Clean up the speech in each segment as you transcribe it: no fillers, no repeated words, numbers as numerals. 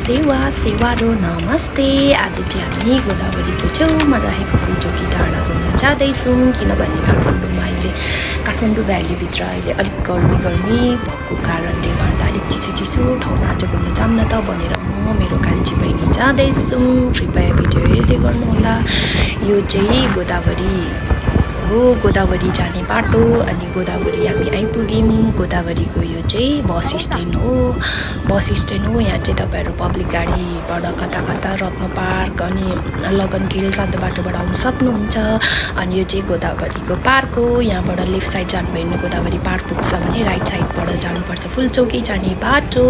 सेवारो नमस्ते। आज चाहिँ हामी गोदावरीको छेउमा रहेको फुलचोकी डाँडा घुम्न जाँदैछौँ किनभने काठमाडौँ भ्यालीभित्र अहिले अलिक गर्मी भएको कारणले गर्दा अलिक चिसो ठाउँमा आज घुम्न जाऊँ न त भनेर म मेरो कान्छी बहिनी जाँदैछौँ। कृपया भिडियो हेर्दै गर्नुहोला। यो चाहिँ गोदावरी जाने बाटो अनि गोदावरी हामी आइपुग्यौँ। गोदावरीको यो चाहिँ बस स्ट्यान्ड हो। यहाँ चाहिँ तपाईँहरू पब्लिक गाडीबाट कता रत्न पार्क अनि लगनगिल सातो बाटोबाट आउनु सक्नुहुन्छ। अनि यो चाहिँ गोदावरीको पार्क हो। यहाँबाट लेफ्ट साइड जानुभयो भने गोदावरी पार्क पुग्छ भने राइट साइडबाट जानुपर्छ फुलचोकी जाने बाटो।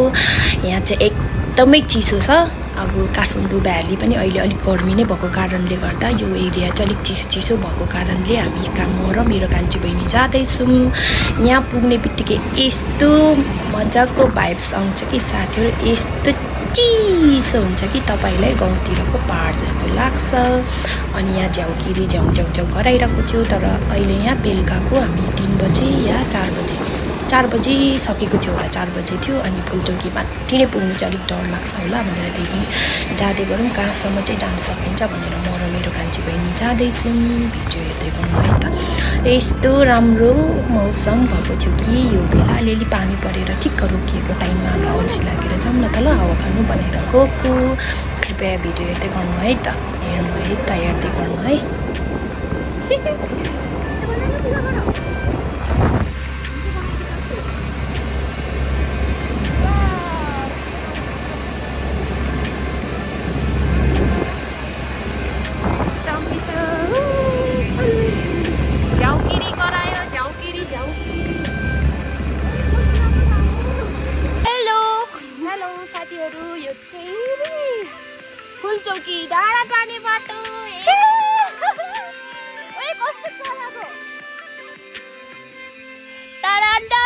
यहाँ चाहिँ एकदमै चिसो छ। अब काठमाडौँ भ्याली पनि अहिले अलिक गर्मी नै भएको कारणले गर्दा यो एरिया चाहिँ अलिक चिसो भएको कारणले हामी म र मेरो कान्छी बहिनी जाँदैछौँ। यहाँ पुग्ने बित्तिकै यस्तो मजाको भाइब्स आउँछ कि साथीहरू, यस्तो चिसो हुन्छ कि तपाईँलाई गाउँतिरको पहाड जस्तो लाग्छ। अनि यहाँ झ्याउकिरी झ्याउ गराइरहेको थियो। तर अहिले यहाँ बेलुकाको हामी 3 बजे या 4 बजी सकेको थियो होला, 4 बजे थियो। अनि फुलचोकी माथि नै पुग्नु चाहिँ अलिक डर लाग्छ होला भनेर त्यही जाँदै गरौँ कहाँसम्म चाहिँ जान सकिन्छ भनेर म र मेरो कान्छी बहिनी जाँदैछौँ। भिडियो हेर्दै गर्नु है त। यस्तो राम्रो मौसम भएको थियो कि यो बेला अलिअलि पानी परेर ठिक्क रोकिएको टाइममा हामीलाई अल्छी लागेर जाऊँ न त ल हावा खानु भनेर गएको। कृपया भिडियो हेर्दै गर्नु है त, हेर्दै गर्नु है। साथीहरू, यो चाहिँ फुलचोकी डाँडा जाने बाटो। कस्तो चलाको टाडान्डा।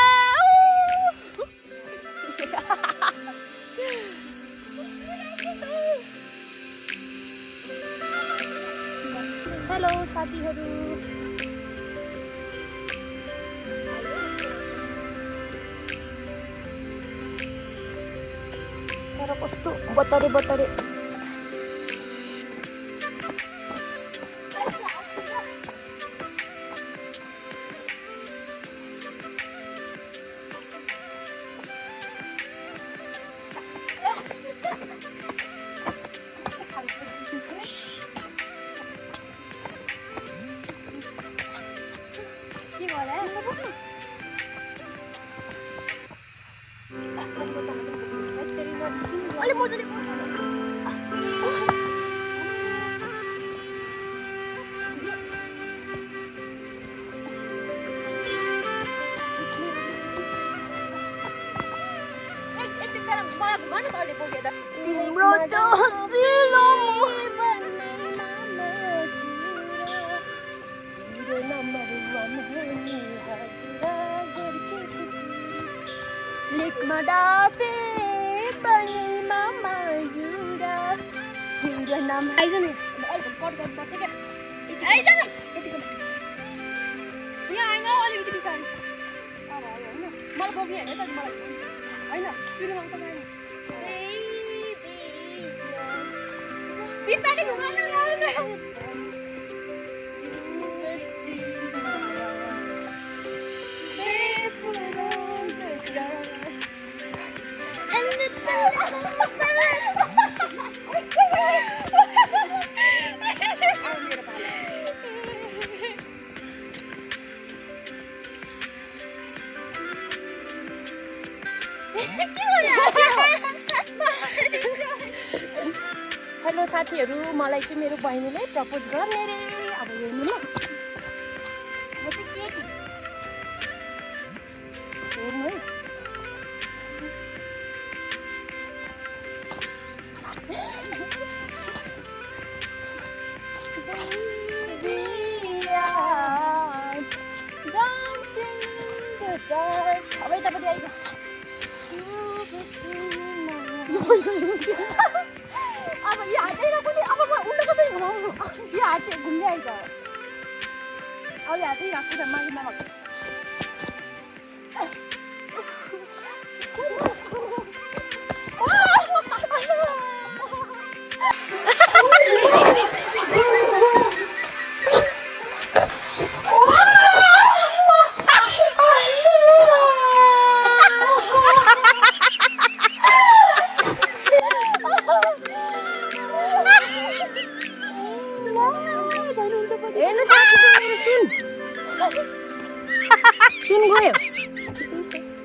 हेलो साथीहरू, तर कस्तो बतरे तिम्रो त्यो हँसिलो लेखमा डाफे बनेमा मायुरा तिम्रो नाम आइज नि कट गर्नुपर्छ क्या। आइज न यहाँ आएन अलिकति पछाडि अब होइन मलाई बोक्ने होइन त मलाई होइन सुरुमा त मैले बिस्तारै घुमाउन लाउँछ। हेलो साथीहरू, मलाई चाहिँ मेरो बहिनीले प्रपोज गर्ने रे। अब हेर्नु ल, म चाहिँ के हेर्नु है। अब यतापट्टि आइज। अब यो हात चाहिँ पनि अब उल्टो कसरी घुमाउनु, यो हात चाहिँ घुम्दै आइज। अब यो हात चाहिँ राख्छु त माथि नभएको।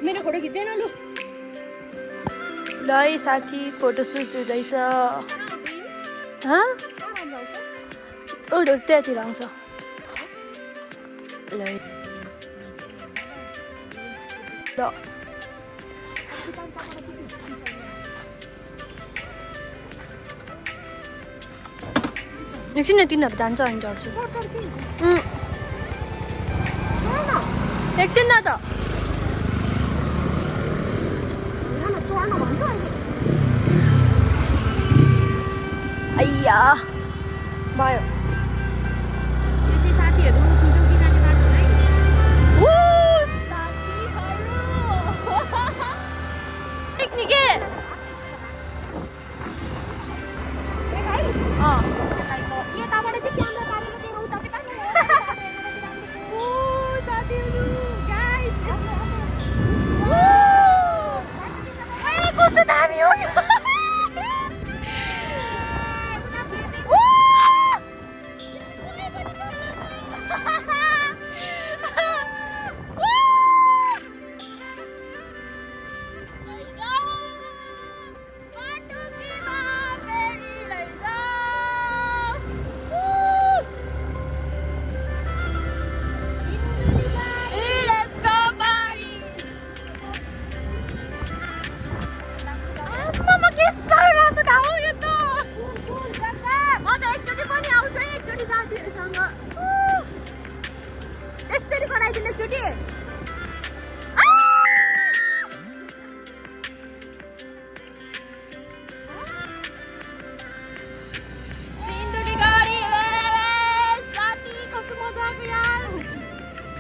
मेरो फोटो खिच्दैन लु ल है साथी फोटो सुट हुँदैछ त्यहाँतिर आउँछ ल एकछिन तिनीहरू जान्छ अनि चढ्छु एकछिन न त अय्या भयो साथीहरू पिकनिके कस्तो दामी हो यो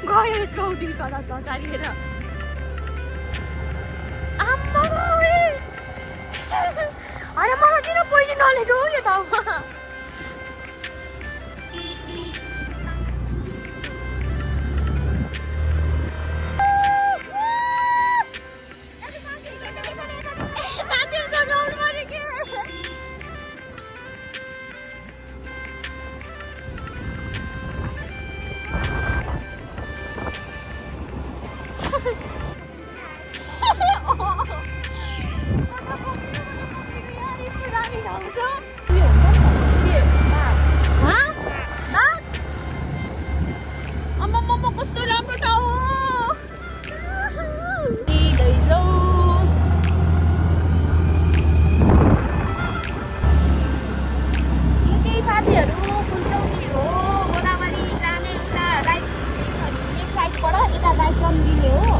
गयो यसको उठी कता छ सारिएर आम्मा अरे मलाई किन पहिले नलेको हो यो ठाउँमा कस्तो राम्रो ठाउँ साथीहरू फुलचौकी हो गोदावरी जाने उता राइट लेफ्ट साइडबाट यता राइट टर्न लिने हो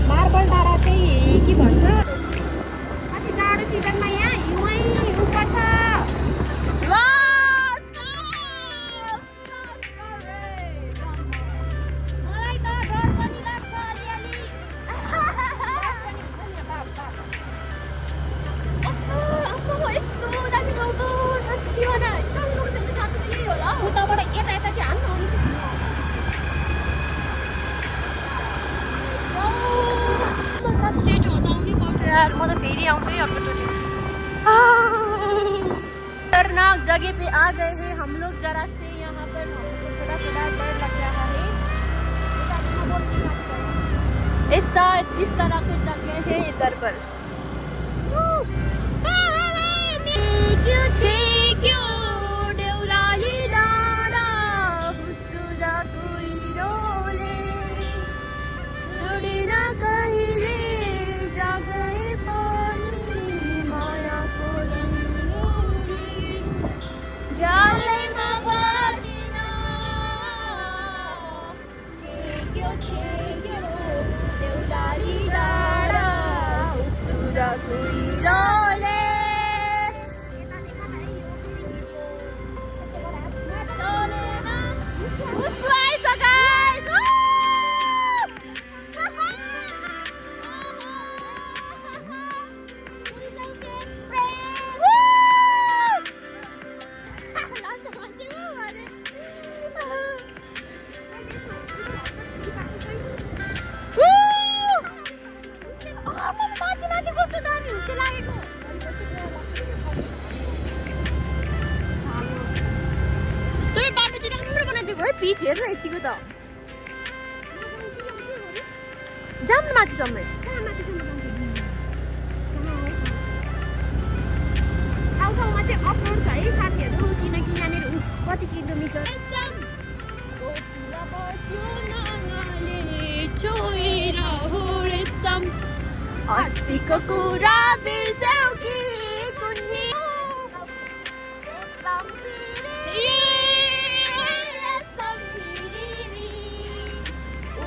मार्बल डाँडा चाहिँ के भन्छ कति जाडो सिजनमा यहाँ हिउँै हिउँ पर्छ मलाई त डर पनि लाग्छ अलिअलि यस्तो दामी ठाउँ त साँच्ची हो न उताबाट यता यता चाहिँ हान्न आउनु साँच्चै ठाउँ त आउनै पर्छ यार म त फेरि आउँछु है अर्कोचोटि खतरनाक जगह पे आ गए हैं हम लोग जरा से यहाँ पर हमको थोड़ा थोड़ा डर लग रहा है ऐसा इस तरह की जगह है इधर पर फिट हेर्न यतिको त जाम न माथिसम्म ठाउँमा चाहिँ अपलोड छ है साथीहरू किनकि यहाँनिर कति किलोमिटर अस्तिको कुरा बिर्स्यौ कि कुन्नी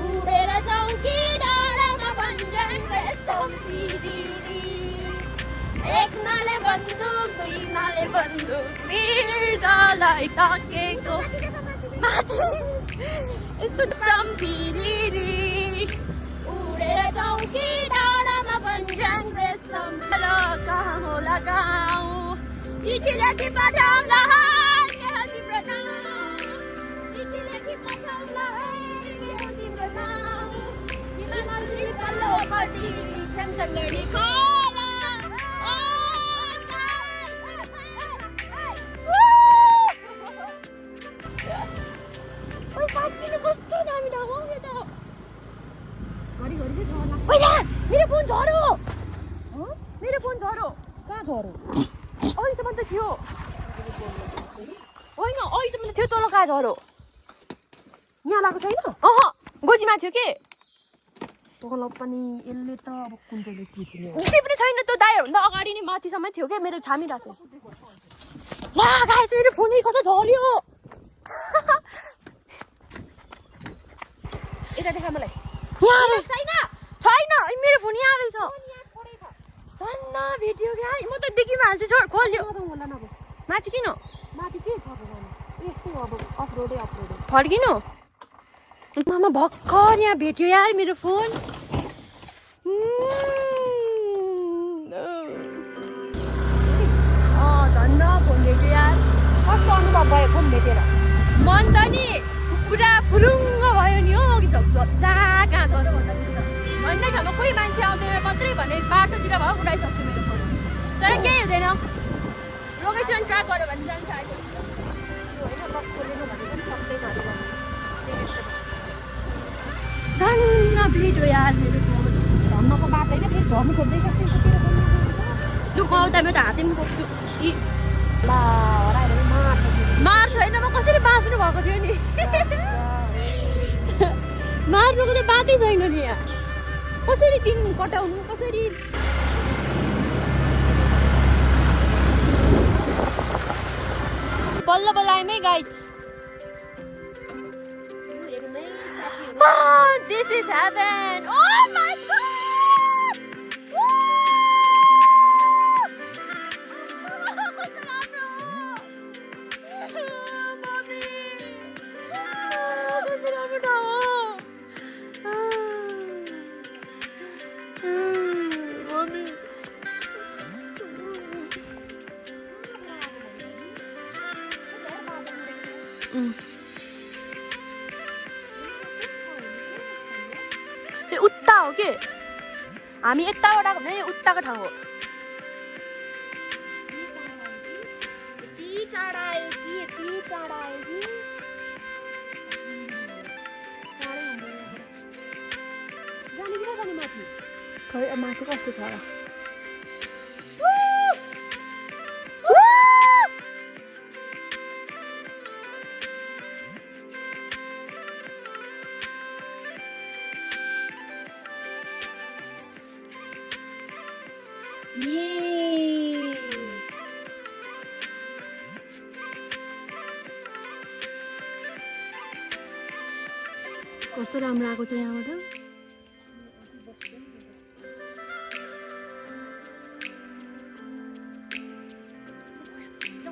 उडेर जाउँ कि डाँडामा भन्छन् रेशम फिरिरी एक नाले बन्दुक दुई नाले बन्दुक बिर्गालाई ताकेको माथि यस्तो सम्फिरी उडेर जाउँ कि डाँडामा भन्छन् रेशम र कहाँ होला गाउँ चिठी लेखी पठाउँला त्यहाँ तिम्रो नाम चिठी लेखी पठाउँला त्यहाँ तिम्रो नाम हिमालय पल्लोपट्टि सँगसँगै खोला कस्तो दामी ठाउँ हौ यो त घरिघरि चाहिँ डर लाग्छ मेरो फोन झरो मेरो फोन झरो कहाँ झरो अहिलेसम्म त थियो होइन अहिलेसम्म त थियो तल कहाँ झरो यहाँ लगाएको छैन गोजीमा थियो के तल पनि यसले त अब कुन चाहिँ टिप्ने छैन त्यो दाइहरू त अगाडि नै माथिसम्म थियो क्या मेरो छामिरहेको थियो ला गाइस मेरो फोन कता झर्यो यता देखा मलाई यहाँ छैन छैन मेरो फोन यहाँ रहेछ धन्न भेट्यो क्या म त देखिमा हाल्छु छोड खोल्यो माथि किन माथि के छ यस्तो अब अफरोडै फर्किनु मामा भर्खर यहाँ भेट्यो यार मेरो फोन धन्न फोन भेट्यो यार कस्तो अनुभव भयो फोन भेटेर मन त नि पुरा फुरुङ्ग भयो नि हो कहाँ छ भन्ने ठाउँमा कोही मान्छे आउँदैन मात्रै भने बाटोतिर भयो उडाइसक्छु मेरो फोन तर केही हुँदैन लोकेसन ट्र्याक गर्यो भने जान्छ धन्न भिड हो यार मेरो फोन झर्नको बाटो होइन फेरि झर्नु खोज्दैछ लु गौतामा त हातैमा बोक्छु मार्छ होइन म कसरी बाँच्नु भएको थियो नि मार्नुको त बाटै छैन नि यहाँ कसरी दिन कटाउनु कसरी बल्ल बल्ल आइमै guys This is heaven! Oh my god! कस्तो राम्रो! मम्मी! कस्तो राम्रो ठाउँ हो! मम्मी! उत्ता हो के हामी यताबाट आएको भने उत्ताको ठाउँ हो खै माथि कस्तो छ र कस्तो राम्रो आएको छ यहाँबाट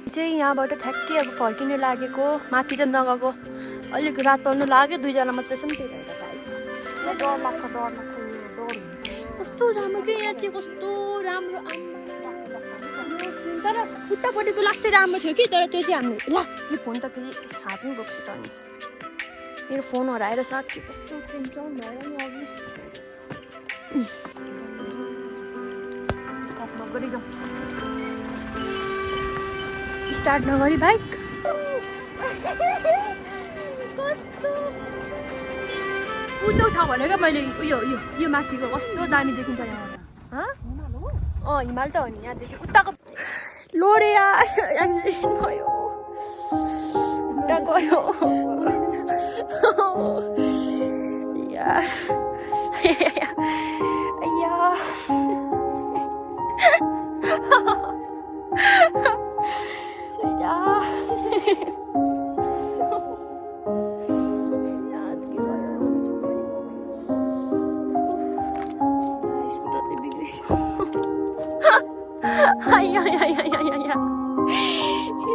चाहिँ यहाँबाट ठ्याक्कै अब फर्किनु लागेको माथि चाहिँ नगएको अलिक रात पर्नु लाग्यो दुईजना मात्रै छौँ त्यही भएर डर लाग्छ कस्तो राम्रो के यहाँ चाहिँ कस्तो राम्रो तर उतापट्टिको लास्ट चाहिँ राम्रो थियो कि तर त्यो चाहिँ हामीले ला यो फोन त फेरि हातमै बोक्छु त नि मेरो फोन हराएर साथी कस्तो टेन्सन भयो नि अघि स्टार्ट नगरी जाउँ स्टार्ट नगरी बाइक कस्तो उता ठाउँ भनेको मैले यो माथिको कस्तो दामी देखिन्छ यहाँ हिमाल त हो नि यहाँदेखि उताको लोडे एक्सिडेन्ट भयो गयो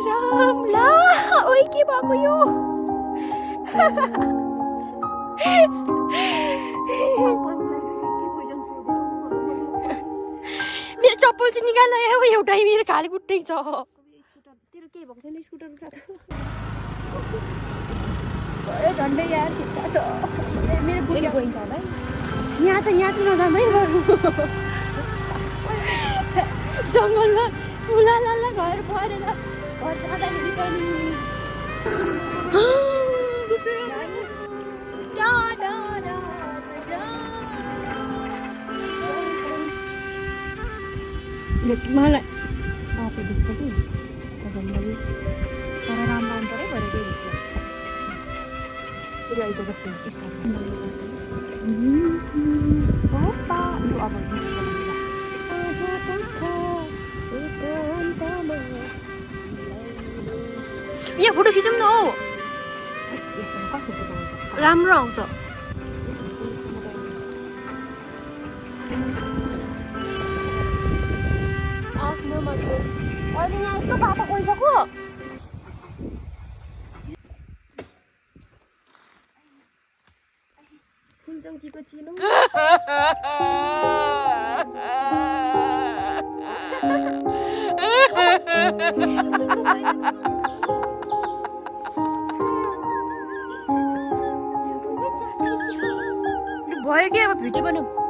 रामला ओइ के भएको यो मेरो चप्पल चाहिँ निकाल्न एउटै मेरो खाली खुट्टै छ तेरो के भएको छैन स्कुटर झन्डै यार खुट्टा छ मेरो बुढी गइन्छ होला यहाँ चाहिँ नजाम है बरु जङ्गलमा उलाला घर परेर घर जाँदाखेरि पनि मलाई बाटो देख्छ कि जङ्गल तर राम्रो अन्तरै गरेको अहिले जस्तो यहाँ फोटो खिचौँ न हौ राम्रो आउँछ आफ्नो मात्र अहिले यहाँ यस्तो बाटो गइसक्यो फुलचौकीको चिनो भयो कि अब भिडियो बनाऊ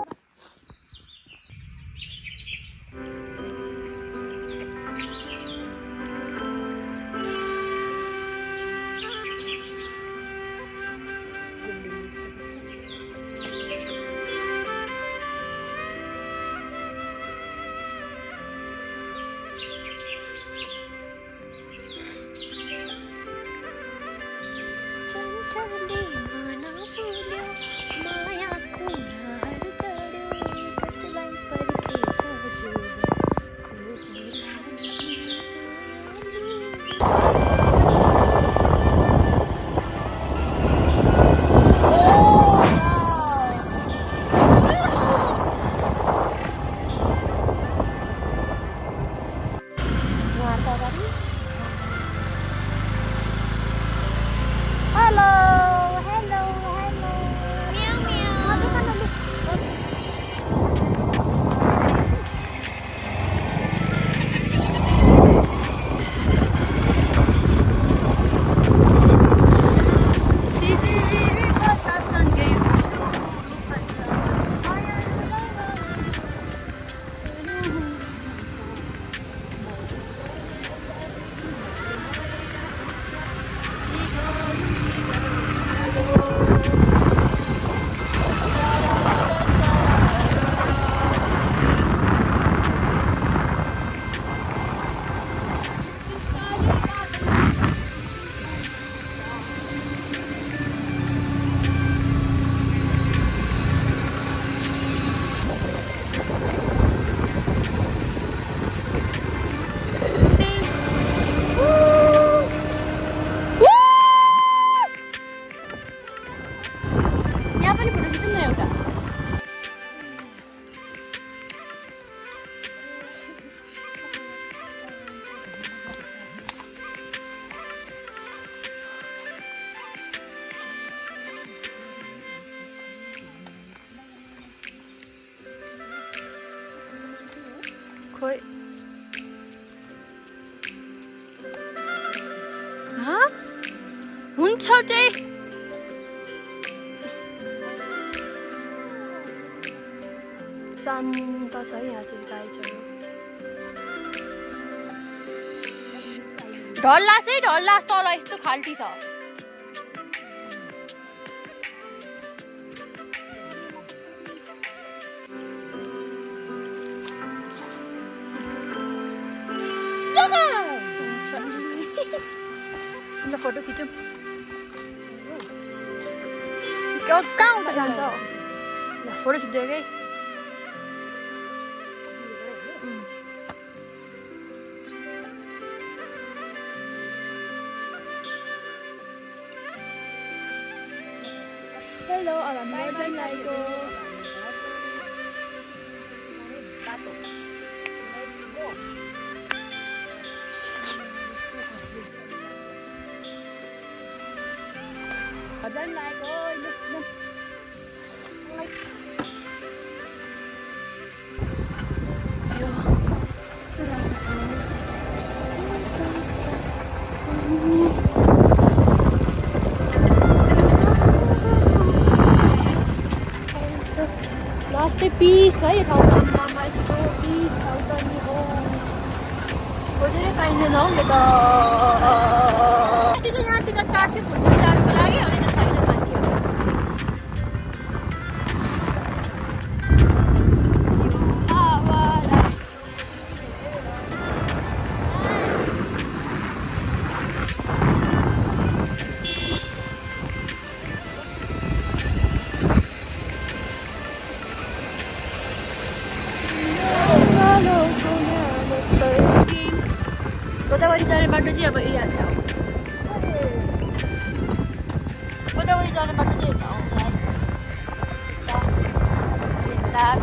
खोइ हुन्छ चाहिँ शान्त छ यहाँ चाहिँ गाई चल्नु ढल्लास तल यस्तो खाल्टी छ अन्त फोटो खिचौँ कहाँ उता जान्छ ल फोटो खिच्दै है हेलो अब हामी गर्दैन लागेको गर्दैन लागेको यो लास्टै पिस है ठाउँमा यस्तो पिस ठाउँ नि हो खोजेरै पाइँदैन हौ यो त यहाँ टिकट काट्थ्यो फुलचुरी जानुको लागि अहिले त छैन मान्छेहरू गोदावरी जाने बाटो चाहिँ अब यही हाल्छ गोदावरी जाने बाटो चाहिँ यता हो